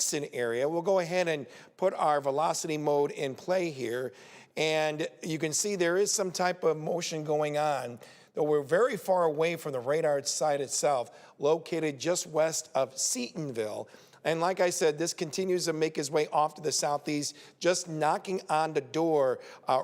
Princeton area. We'll go ahead and put our velocity mode in play here. And you can see there is some type of motion going on, though we're very far away from the radar site itself, located just west of Seatonville. And like I said, this continues to make its way off to the southeast, just knocking on the door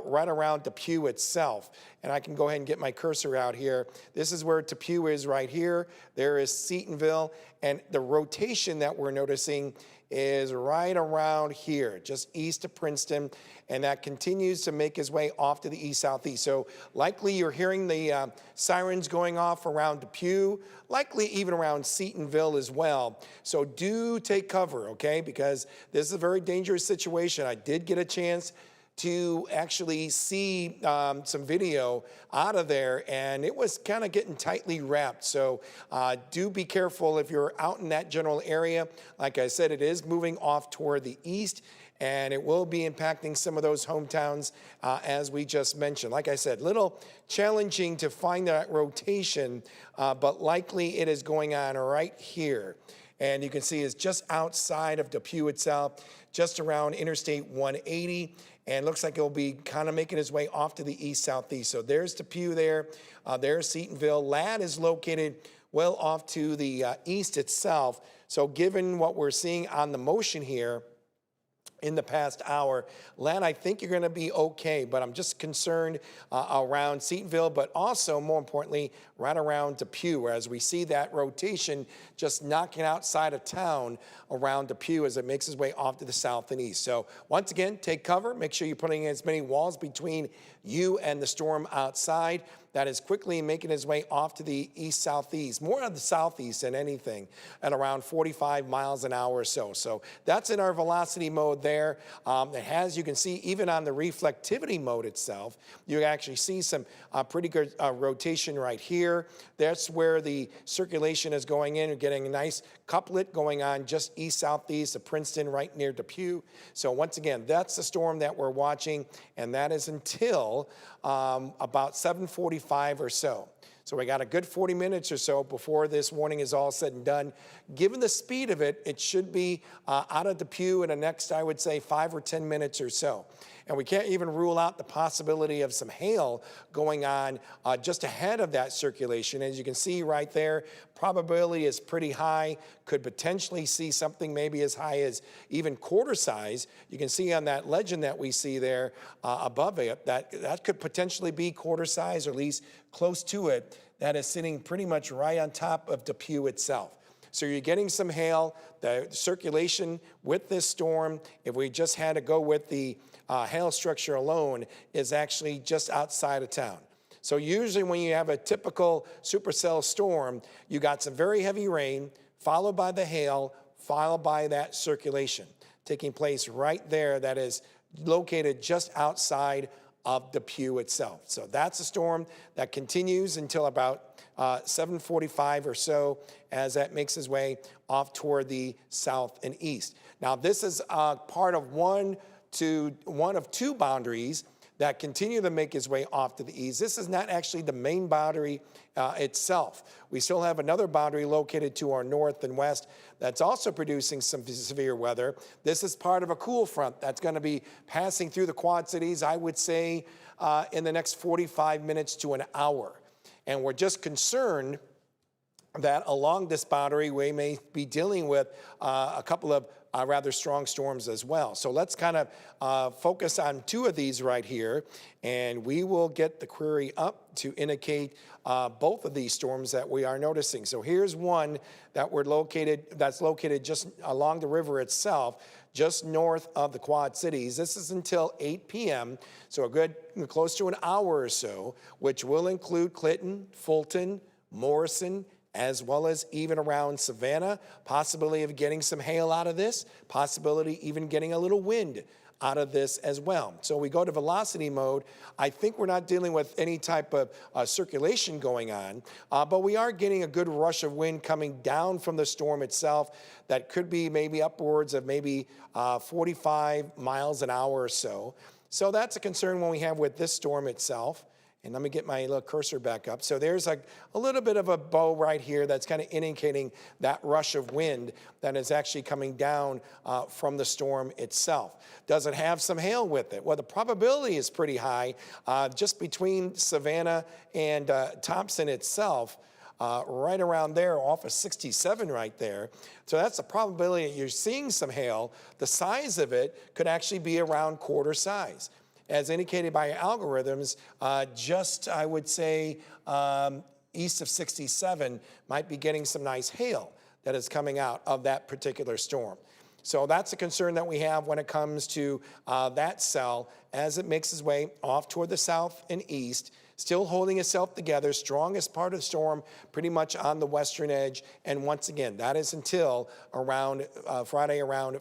right around Depew itself. And I can go ahead and get my cursor out here. This is where Depew is right here. There is Seatonville. And the rotation that we're noticing is right around here, just east of Princeton, and that continues to make its way off to the east-southeast. So likely you're hearing the sirens going off around Depew, likely even around Seatonville as well. So do take cover, okay, because this is a very dangerous situation. I did get a chance to actually see some video out of there, and it was kind of getting tightly wrapped. So do be careful if you're out in that general area. Like I said, it is moving off toward the east, and it will be impacting some of those hometowns as we just mentioned. Like I said, little challenging to find that rotation, but likely it is going on right here. And you can see it's just outside of Depew itself, just around Interstate 180. And looks like it'll be kind of making its way off to the east-southeast. So there's Depew there. There's Seatonville. Ladd is located well off to the east itself. So given what we're seeing on the motion here in the past hour, Ladd, I think you're going to be okay, but I'm just concerned around Seatonville, but also, more importantly, right around Depew, as we see that rotation just knocking outside of town around Depew as it makes its way off to the south and east. So once again, take cover. Make sure you're putting as many walls between you and the storm outside. That is quickly making its way off to the east-southeast, more of the southeast than anything, at around 45 miles an hour or so. So that's in our velocity mode there. It has, you can see, even on the reflectivity mode itself, you actually see some pretty good rotation right here. That's where the circulation is going in. You're getting a nice couplet going on just east-southeast of Princeton, right near Depew. So once again, that's the storm that we're watching, and that is until about 7:45 or so. So we got a good 40 minutes or so before this warning is all said and done. Given the speed of it, it should be out of Depew in the next, I would say, 5 or 10 minutes or so. And we can't even rule out the possibility of some hail going on just ahead of that circulation. As you can see right there, probability is pretty high. Could potentially see something maybe as high as even quarter size. You can see on that legend that we see there above it, that could potentially be quarter size, or at least close to it. That is sitting pretty much right on top of Depew itself. So you're getting some hail. The circulation with this storm, if we just had to go with the hail structure alone, is actually just outside of town. So usually when you have a typical supercell storm, you got some very heavy rain, followed by the hail, followed by that circulation taking place right there that is located just outside of Depew itself. So that's a storm that continues until about 7:45 or so as that makes its way off toward the south and east. Now this is part of one of two boundaries that continue to make its way off to the east. This is not actually the main boundary itself. We still have another boundary located to our north and west that's also producing some severe weather. This is part of a cool front that's going to be passing through the Quad Cities, I would say, in the next 45 minutes to an hour. And we're just concerned that along this boundary, we may be dealing with a couple of rather strong storms as well. So let's kind of focus on two of these right here, and we will get the query up to indicate both of these storms that we are noticing. So here's one that that's located just along the river itself, just north of the Quad Cities. This is until 8 p.m., so a good close to an hour or so, which will include Clinton, Fulton, Morrison, as well as even around Savannah. Possibility of getting some hail out of this, possibility even getting a little wind out of this as well. So we go to velocity mode. I think we're not dealing with any type of circulation going on, but we are getting a good rush of wind coming down from the storm itself that could be maybe upwards of maybe 45 miles an hour or so. So that's a concern when we have with this storm itself. And let me get my little cursor back up. So there's like a little bit of a bow right here that's kind of indicating that rush of wind that is actually coming down from the storm itself. Does it have some hail with it? Well, the probability is pretty high. Just between Savannah and Thompson itself, right around there, off of 67 right there. So that's the probability that you're seeing some hail. The size of it could actually be around quarter size. As indicated by algorithms, just, I would say, east of 67 might be getting some nice hail that is coming out of that particular storm. So that's a concern that we have when it comes to that cell as it makes its way off toward the south and east, still holding itself together, strongest part of the storm pretty much on the western edge. And once again, that is until around Friday around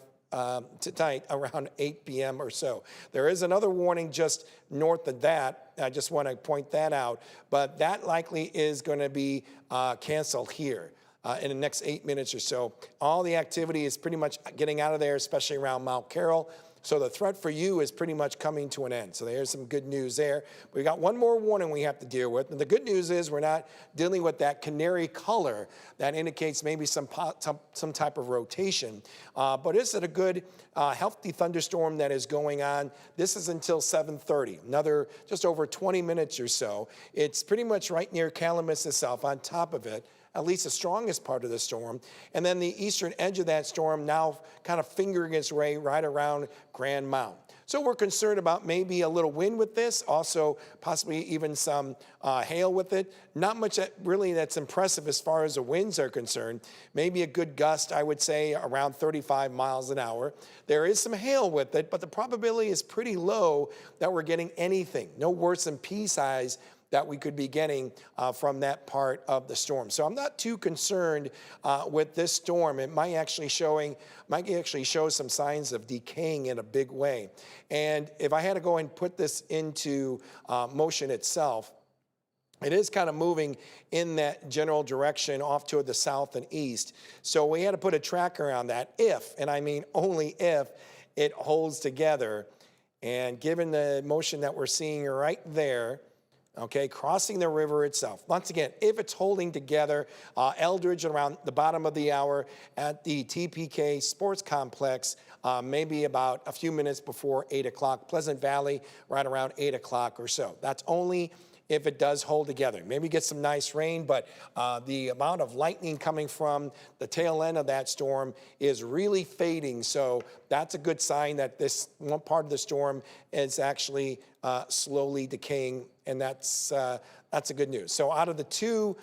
tonight around 8 p.m. or so. There is another warning just north of that. I just want to point that out. But that likely is going to be canceled here in the next 8 minutes or so. All the activity is pretty much getting out of there, especially around Mount Carroll. So the threat for you is pretty much coming to an end. So there's some good news there. We got one more warning we have to deal with. And the good news is we're not dealing with that canary color that indicates maybe some type of rotation. But is it a good, healthy thunderstorm that is going on? This is until 7:30, another just over 20 minutes or so. It's pretty much right near Calamus itself, on top of it, at least the strongest part of the storm. And then the eastern edge of that storm now kind of fingering its way right around Grand Mount. So we're concerned about maybe a little wind with this, also possibly even some hail with it. Not much really that's impressive as far as the winds are concerned. Maybe a good gust, I would say, around 35 miles an hour. There is some hail with it, but the probability is pretty low that we're getting anything. No worse than pea size that we could be getting from that part of the storm. So I'm not too concerned with this storm. It might actually show some signs of decaying in a big way. And if I had to go and put this into motion itself, it is kind of moving in that general direction off toward the south and east. So we had to put a tracker on that if, and I mean only if, it holds together. And given the motion that we're seeing right there, okay, crossing the river itself. Once again, if it's holding together, Eldridge around the bottom of the hour at the TPK Sports Complex, maybe about a few minutes before 8 o'clock. Pleasant Valley right around 8 o'clock or so. That's only if it does hold together. Maybe get some nice rain, but the amount of lightning coming from the tail end of that storm is really fading. So that's a good sign that this one part of the storm is actually slowly decaying, and that's a good news. So out of the two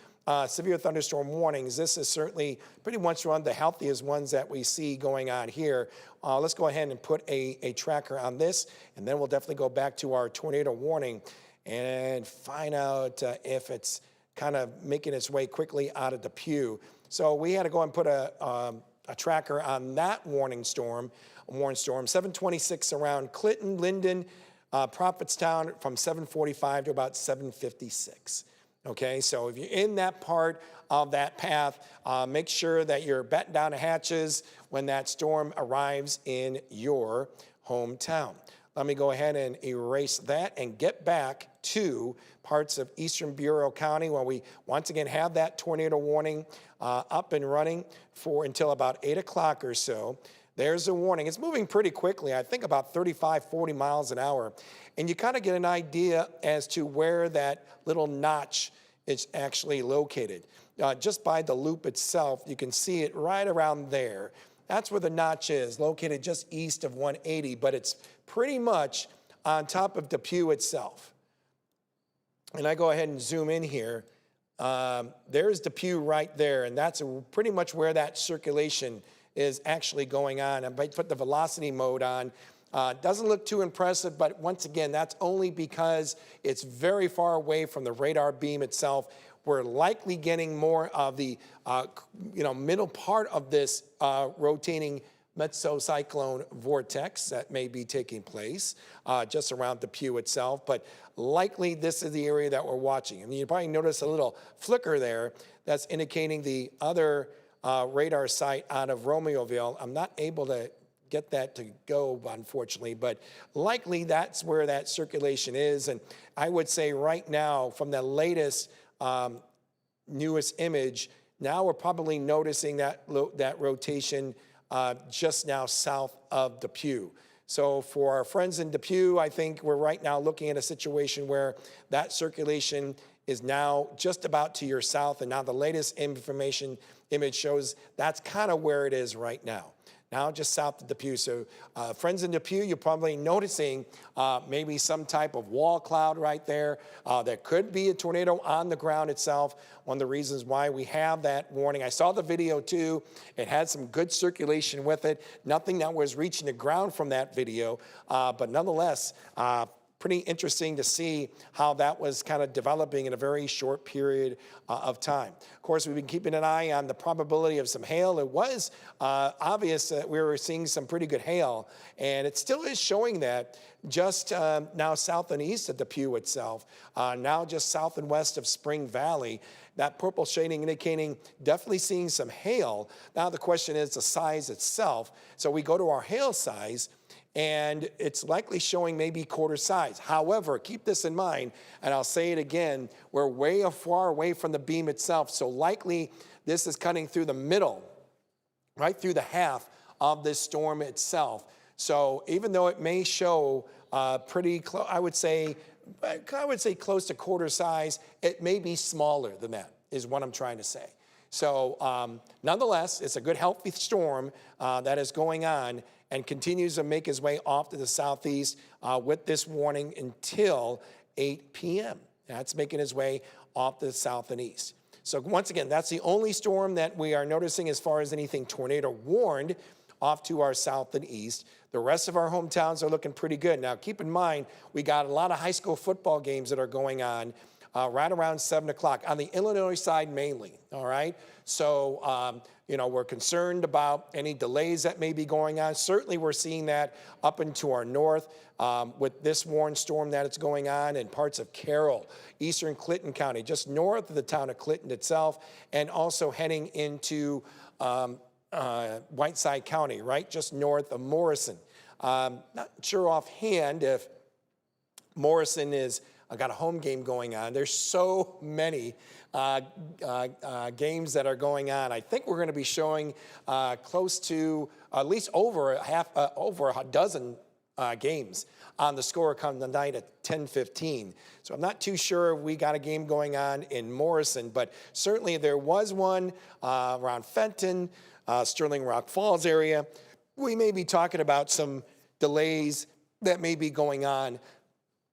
severe thunderstorm warnings, this is certainly pretty much one of the healthiest ones that we see going on here. Let's go ahead and put a tracker on this, and then we'll definitely go back to our tornado warning and find out if it's kind of making its way quickly out of the pew. So we had to go and put a tracker on that warning storm, 726 around Clinton, Linden, Prophetstown from 745 to about 756. Okay, so if you're in that part of that path, make sure that you're batting down the hatches when that storm arrives in your hometown. Let me go ahead and erase that and get back to parts of eastern Bureau County where we once again have that tornado warning up and running for until about 8 o'clock or so. There's a warning. It's moving pretty quickly, I think about 35, 40 miles an hour. And you kind of get an idea as to where that little notch is actually located. Just by the loop itself, you can see it right around there. That's where the notch is, located just east of 180, but it's pretty much on top of Depew itself. And I go ahead and zoom in here. There's Depew right there, and that's pretty much where that circulation is actually going on. I might put the velocity mode on. Doesn't look too impressive, but once again, that's only because it's very far away from the radar beam itself. We're likely getting more of the middle part of this rotating mesocyclone vortex that may be taking place just around Depew itself, but likely this is the area that we're watching. And you probably notice a little flicker there that's indicating the other radar site out of Romeoville. I'm not able to get that to go, unfortunately, but likely that's where that circulation is. And I would say right now, from the latest, newest image, now we're probably noticing that rotation just now south of Depew. So for our friends in Depew, I think we're right now looking at a situation where that circulation is now just about to your south, and now the latest image shows that's kind of where it is right now. Now just south of Depew. So friends in Depew, you're probably noticing maybe some type of wall cloud right there. There could be a tornado on the ground itself. One of the reasons why we have that warning. I saw the video too. It had some good circulation with it. Nothing that was reaching the ground from that video, but nonetheless, pretty interesting to see how that was kind of developing in a very short period of time. Of course, we've been keeping an eye on the probability of some hail. It was obvious that we were seeing some pretty good hail, and it still is showing that just now south and east of Depew itself, now just south and west of Spring Valley. That purple shading indicating definitely seeing some hail. Now the question is the size itself. So we go to our hail size, and it's likely showing maybe quarter size. However, keep this in mind, and I'll say it again, we're way far away from the beam itself, so likely this is cutting through the middle, right through the half of this storm itself. So even though it may show pretty close, I would say close to quarter size, it may be smaller than that, is what I'm trying to say. So nonetheless, it's a good, healthy storm that is going on, and continues to make his way off to the southeast with this warning until 8 p.m. That's making his way off to the south and east. So once again, that's the only storm that we are noticing as far as anything tornado warned off to our south and east. The rest of our hometowns are looking pretty good. Now, keep in mind, we got a lot of high school football games that are going on right around 7 o'clock on the Illinois side mainly, all right? So, you know, we're concerned about any delays that may be going on. Certainly we're seeing that up into our north with this warned storm that it's going on in parts of Carroll, eastern Clinton County, just north of the town of Clinton itself, and also heading into Whiteside County, right, just north of Morrison. Not sure offhand if Morrison is got a home game going on. There's so many games that are going on. I think we're going to be showing close to at least over a dozen games on the score come tonight at 10:15. So I'm not too sure if we got a game going on in Morrison, but certainly there was one around Fenton, Sterling Rock Falls area. We may be talking about some delays that may be going on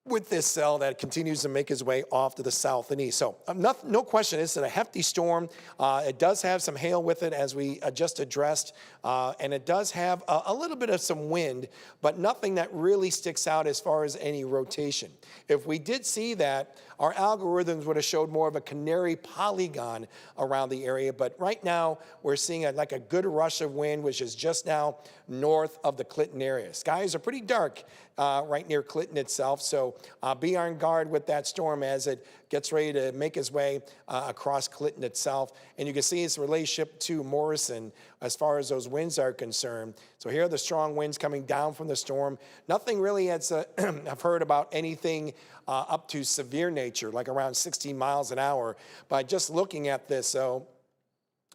with this cell that continues to make its way off to the south and east. So no question, it's a hefty storm. It does have some hail with it, as we just addressed, and it does have a little bit of some wind, but nothing that really sticks out as far as any rotation. If we did see that, our algorithms would have showed more of a canary polygon around the area, but right now we're seeing like a good rush of wind, which is just now north of the Clinton area. Skies are pretty dark right near Clinton itself, so be on guard with that storm as it gets ready to make its way across Clinton itself. And you can see its relationship to Morrison as far as those winds are concerned. So here are the strong winds coming down from the storm. Nothing really has I've heard about anything up to severe nature, like around 60 miles an hour. By just looking at this, so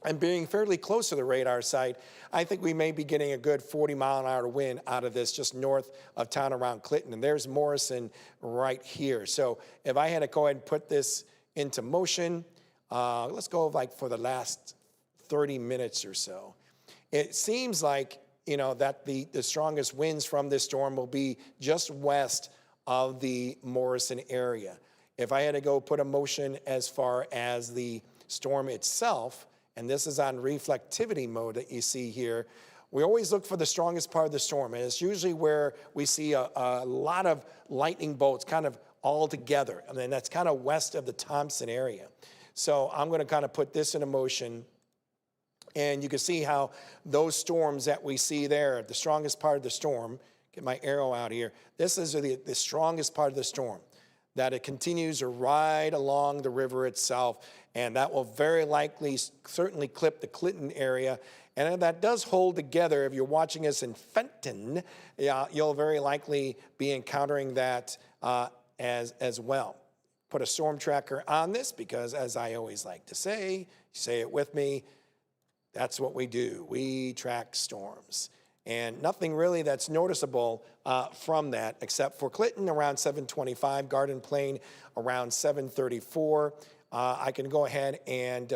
and being fairly close to the radar site, I think we may be getting a good 40-mile-an-hour wind out of this just north of town around Clinton. And there's Morrison right here. So if I had to go ahead and put this into motion, let's go like for the last 30 minutes or so. It seems like, you know, that the strongest winds from this storm will be just west of the Morrison area. If I had to go put a motion as far as the storm itself, and this is on reflectivity mode that you see here, we always look for the strongest part of the storm, and it's usually where we see a lot of lightning bolts kind of all together, and then that's kind of west of the Thompson area. So I'm going to kind of put this into motion, and you can see how those storms that we see there, the strongest part of the storm, get my arrow out here, this is the strongest part of the storm, that it continues to ride along the river itself, and that will very likely certainly clip the Clinton area And if that does hold together, if you're watching us in Fenton, you'll very likely be encountering that as well. Put a storm tracker on this because, as I always like to say it with me, that's what we do. We track storms. And nothing really that's noticeable from that, except for Clinton around 725, Garden Plain around 734. I can go ahead and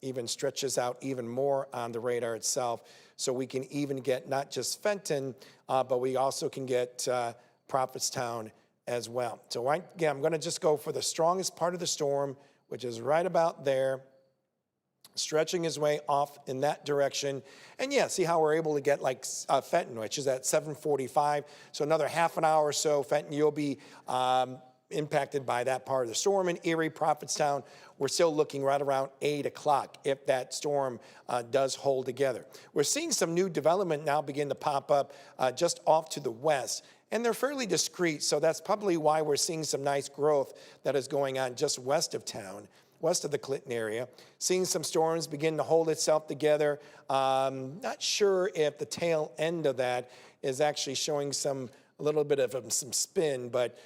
even stretch this out even more on the radar itself, so we can even get not just Fenton, but we also can get Prophetstown as well. So again, I'm going to just go for the strongest part of the storm, which is right about there, stretching his way off in that direction. And yeah, see how we're able to get like Fenton, which is at 745. So another half an hour or so, Fenton, you'll be impacted by that part of the storm. In Erie, Prophetstown, we're still looking right around 8 o'clock if that storm does hold together. We're seeing some new development now begin to pop up just off to the west. And they're fairly discreet, so that's probably why we're seeing some nice growth that is going on just west of town, west of the Clinton area. Seeing some storms begin to hold itself together. Not sure if the tail end of that is actually showing a little bit of some spin, but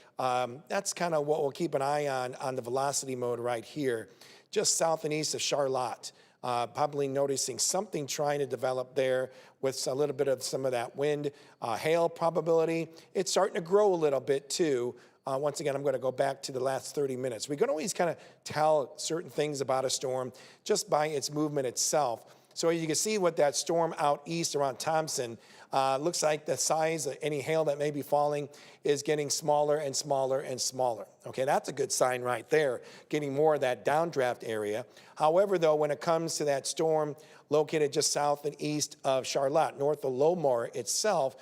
that's kind of what we'll keep an eye on the velocity mode right here, just south and east of Charlotte. Probably noticing something trying to develop there with a little bit of some of that wind. Hail probability, it's starting to grow a little bit too. Once again, I'm going to go back to the last 30 minutes. We can always kind of tell certain things about a storm just by its movement itself. So you can see what that storm out east around Thompson looks like. The size of any hail that may be falling is getting smaller and smaller and smaller. Okay, that's a good sign right there, getting more of that downdraft area. However, though, when it comes to that storm located just south and east of Charlotte, north of Lomar itself,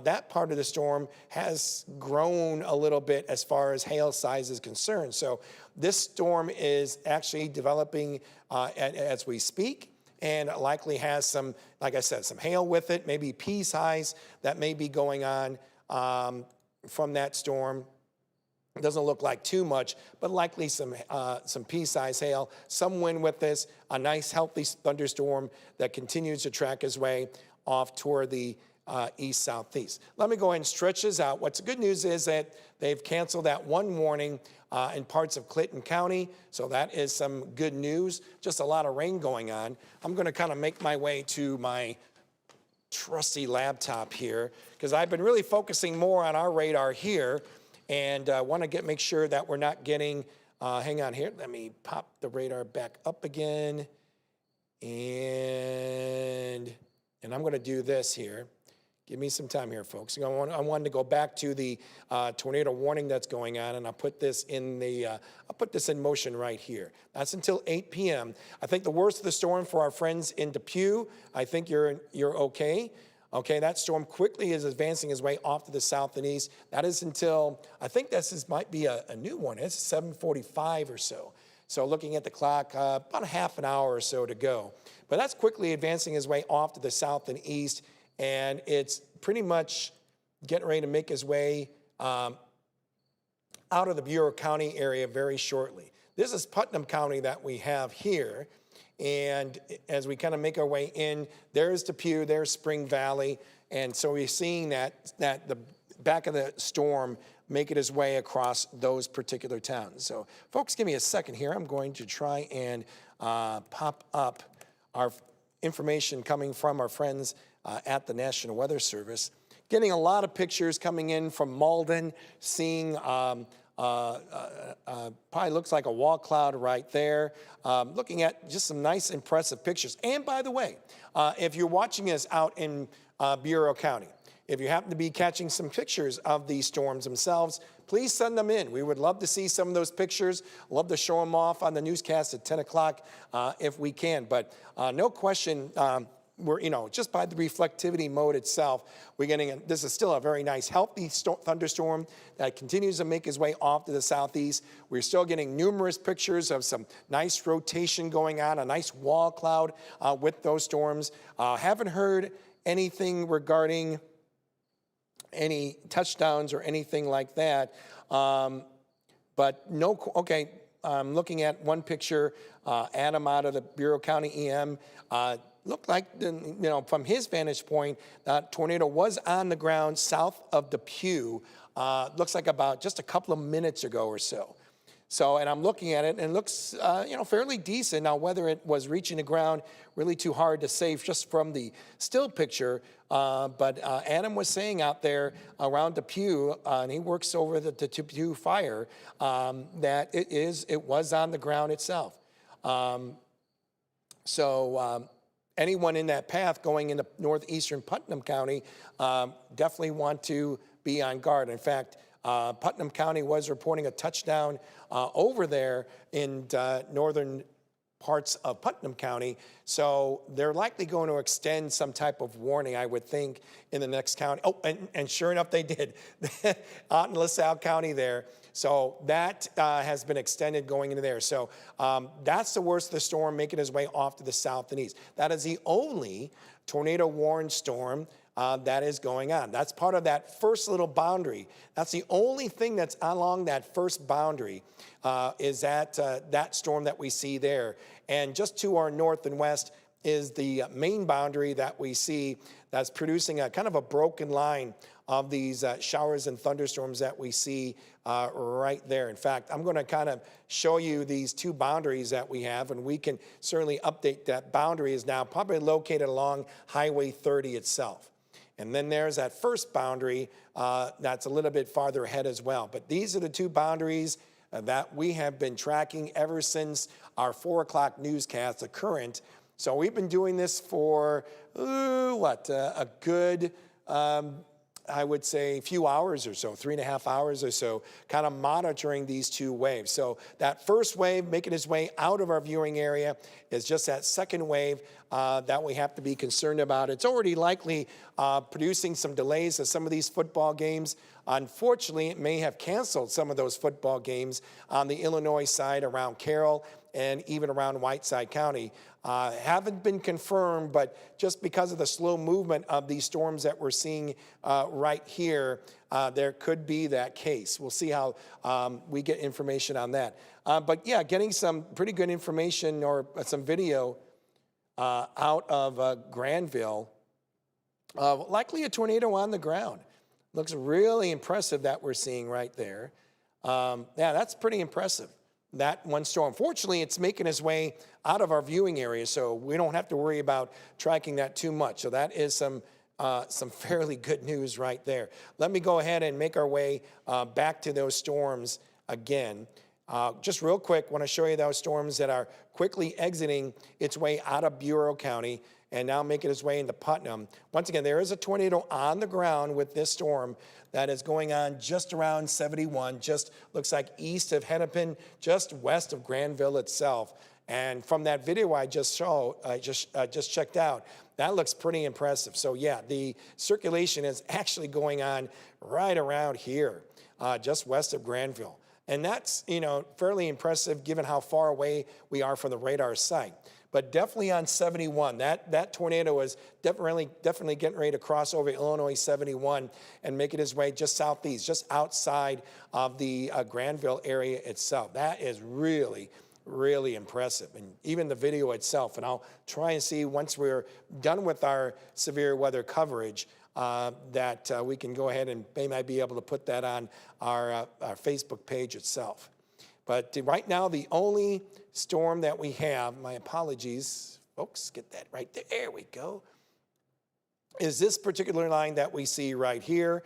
that part of the storm has grown a little bit as far as hail size is concerned. So this storm is actually developing as we speak, and likely has some, like I said, some hail with it, maybe pea size that may be going on from that storm. It doesn't look like too much, but likely some pea-size hail, some wind with this, a nice healthy thunderstorm that continues to track its way off toward the east-southeast. Let me go ahead and stretch this out. What's good news is that they've canceled that one warning in parts of Clinton County, so that is some good news. Just a lot of rain going on. I'm going to kind of make my way to my trusty laptop here because I've been really focusing more on our radar here, and want to make sure that we're not getting, hang on here, let me pop the radar back up again, and I'm going to do this here. Give me some time here, folks. I wanted to go back to the tornado warning that's going on, and I'll put this in motion right here. That's until 8 p.m. I think the worst of the storm for our friends in Depew. I think you're okay. Okay, that storm quickly is advancing its way off to the south and east. That is until, I think might be a new one. It's 7:45 or so. So looking at the clock, about a half an hour or so to go. But that's quickly advancing its way off to the south and east, and it's pretty much getting ready to make its way out of the Bureau County area very shortly. This is Putnam County that we have here. And as we kind of make our way in, there's Depew, there's Spring Valley. And so we're seeing that the back of the storm make it its way across those particular towns. So folks, give me a second here. I'm going to try and pop up our information coming from our friends at the National Weather Service. Getting a lot of pictures coming in from Malden, seeing probably looks like a wall cloud right there. Looking at just some nice, impressive pictures. And by the way, if you're watching us out in Bureau County, if you happen to be catching some pictures of these storms themselves, please send them in. We would love to see some of those pictures. Love to show them off on the newscast at 10 o'clock if we can. But no question, we're, just by the reflectivity mode itself, we're getting, this is still a very nice, healthy thunderstorm that continues to make its way off to the southeast. We're still getting numerous pictures of some nice rotation going on, a nice wall cloud with those storms. Haven't heard anything regarding any touchdowns or anything like that. But no, okay, I'm looking at one picture, Adam out of the Bureau County EM, looked like, from his vantage point, that tornado was on the ground south of Depew. Looks like about just a couple of minutes ago or so. So, and I'm looking at it, and it looks, fairly decent. Now, whether it was reaching the ground, really too hard to say just from the still picture. But Adam was saying out there around Depew, and he works over the Depew fire, that it was on the ground itself. Anyone in that path going into northeastern Putnam County definitely want to be on guard. In fact, Putnam County was reporting a touchdown over there in northern parts of Putnam County. So they're likely going to extend some type of warning, I would think, in the next county. Oh, and sure enough, they did out in LaSalle County there. So that has been extended going into there. So that's the worst of the storm, making its way off to the south and east. That is the only tornado warned storm that is going on. That's part of that first little boundary. That's the only thing that's along that first boundary is that storm that we see there. And just to our north and west is the main boundary that we see that's producing a kind of a broken line of these showers and thunderstorms that we see right there. In fact, I'm going to kind of show you these two boundaries that we have, and we can certainly update that. Boundary is now probably located along Highway 30 itself. And then there's that first boundary that's a little bit farther ahead as well. But these are the two boundaries that we have been tracking ever since our 4 o'clock newscast, the current. So we've been doing this for, a good, I would say, few hours or so, 3.5 hours or so, kind of monitoring these two waves. So that first wave making its way out of our viewing area is just that second wave that we have to be concerned about. It's already likely producing some delays to some of these football games. Unfortunately, it may have canceled some of those football games on the Illinois side around Carroll and even around Whiteside County. Haven't been confirmed, but just because of the slow movement of these storms that we're seeing right here, there could be that case. We'll see how we get information on that. But yeah, getting some pretty good information or some video out of Granville. Likely a tornado on the ground. Looks really impressive that we're seeing right there. Yeah, that's pretty impressive. That one storm. Fortunately, it's making its way out of our viewing area, so we don't have to worry about tracking that too much. So that is some fairly good news right there. Let me go ahead and make our way back to those storms again. Just real quick, want to show you those storms that are quickly exiting its way out of Bureau County and now making its way into Putnam. Once again, there is a tornado on the ground with this storm that is going on just around 71, just looks like east of Hennepin, just west of Granville itself. And from that video I just checked out, that looks pretty impressive. So yeah, the circulation is actually going on right around here, just west of Granville. And that's, fairly impressive given how far away we are from the radar site. But definitely on 71, that tornado is definitely getting ready to cross over Illinois 71 and making its way just southeast, just outside of the Granville area itself. That is really, really impressive. And even the video itself, and I'll try and see once we're done with our severe weather coverage, that we can go ahead and they might be able to put that on our Facebook page itself. But right now, the only storm that we have, my apologies, folks, get that right there, there we go, is this particular line that we see right here.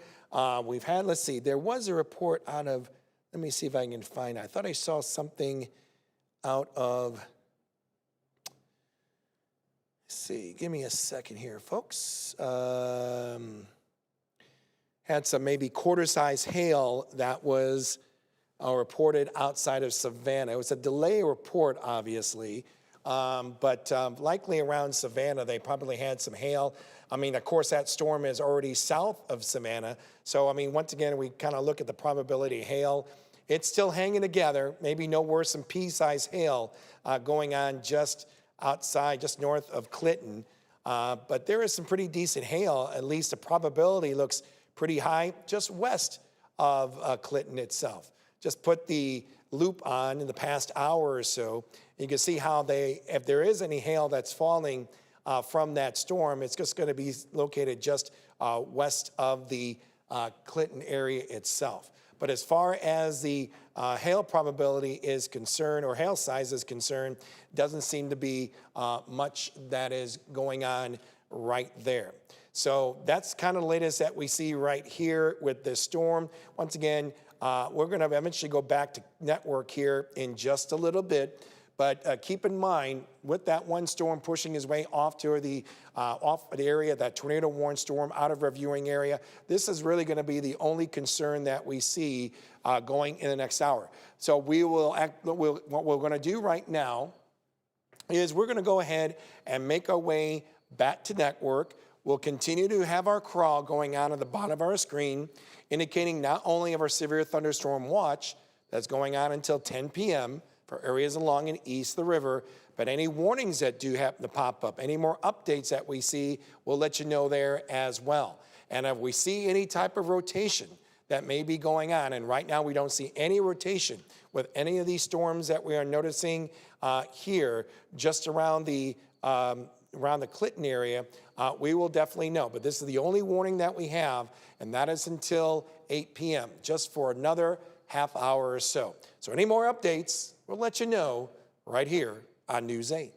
We've had, let's see, there was a report out of, let me see if I can find it. I thought I saw something out of, let's see, give me a second here, folks. Had some maybe quarter-size hail that was reported outside of Savannah. It was a delay report, obviously, but likely around Savannah, they probably had some hail. I mean, of course, that storm is already south of Savannah. So, I mean, once again, we kind of look at the probability of hail. It's still hanging together, maybe no worse than pea-sized hail going on just outside, just north of Clinton. But there is some pretty decent hail. At least the probability looks pretty high just west of Clinton itself. Just put the loop on in the past hour or so. You can see how if there is any hail that's falling from that storm. It's just going to be located just west of the Clinton area itself. But as far as the hail probability is concerned, or hail size is concerned, doesn't seem to be much that is going on right there. So that's kind of the latest that we see right here with this storm. Once again, we're going to eventually go back to network here in just a little bit. But keep in mind, with that one storm pushing his way off to the area, that tornado warning storm out of our viewing area, this is really going to be the only concern that we see going in the next hour. So what we're going to do right now is we're going to go ahead and make our way back to network. We'll continue to have our crawl going on at the bottom of our screen, indicating not only of our severe thunderstorm watch that's going on until 10 p.m., for areas along and east of the river, but any warnings that do happen to pop up, any more updates that we see, we'll let you know there as well. And if we see any type of rotation that may be going on, and right now we don't see any rotation with any of these storms that we are noticing here, just around the Clinton area, we will definitely know. But this is the only warning that we have, and that is until 8 p.m., just for another half hour or so. So any more updates, we'll let you know right here on News 8.